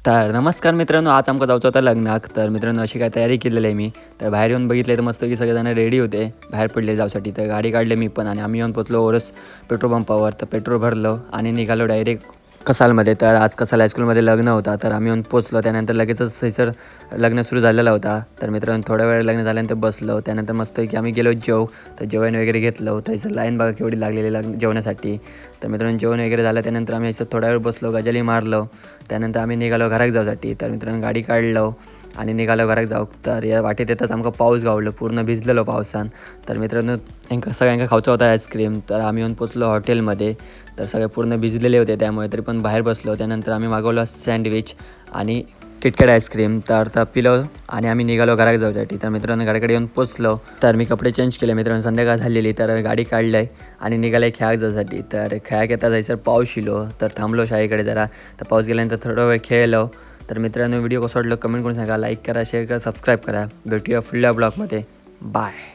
तर नमस्कार मित्रांनो, आज आमका जायचं होतं लग्नाक. तर मित्रांनो अशी काय तयारी केलेली आहे मी. तर बाहेर येऊन बघितले तर मस्त की सगळेजण रेडी होते, बाहेर पडले जाऊसाठी. तर गाडी काढली मी पण आणि आम्ही येऊन पोचलो ओरस पेट्रोल पंपावर. तर पेट्रोल भरलो आणि निघालो डायरेक्ट कसालमध्ये. तर आज कसाल हायस्कूलमध्ये लग्न होता. तर आम्ही येऊन पोचलो, त्यानंतर लगेचच सर लग्न सुरू झालेला होता. तर मित्रांनो थोड्या वेळ लग्न झाल्यानंतर बसलो. त्यानंतर मस्त की आम्ही गेलो तर जेवण वगैरे घेतलं. तर लाईन बघा केवढी लागलेली लग्न जेवणासाठी. तर मित्रांनो जेवण वगैरे झालं, त्यानंतर आम्ही असं थोड्या वेळ बसलो, गजाली मारलो. त्यानंतर आम्ही निघालो घराक जाऊसाठी. तर मित्रांनो गाडी काढलो आणि निघालो घराक जाऊ. तर या वाटेत येताच आमका पाऊस गावलो, पूर्ण भिजलेलो पावसान. तर मित्रांनो सगळ्यांका खाऊचा होता आईस्क्रीम. तर आम्ही येऊन पोचलो हॉटेलमध्ये. तर सगळे पूर्ण भिजलेले होते, त्यामुळे तरी पण बाहेर बसलो. त्यानंतर आम्ही मागवलं सँडविच आणि किटकॅट आईस्क्रीम. तर पिलो आणि आम्ही निघालो घराक जाऊसाठी. तर मित्रांनो घराकडे येऊन पोचलो. तर मी कपडे चेंज केले मित्रांनो, संध्याकाळ झालेली. तर गाडी काढलं आहे आणि निघालं खेळाक जाऊसाठी. तर खेळाक येता जायचं पाऊस येलो. तर थांबलो शाळेकडे जरा. तर पाऊस गेल्यानंतर थोडा वेळ खेळलो. तर मित्रांनो व्हिडिओ कसं वाटलं कमेंट करून सांगा, लाईक करा, शेअर करा, सबस्क्राईब करा. भेटूया पुढल्या ब्लॉगमध्ये. बाय.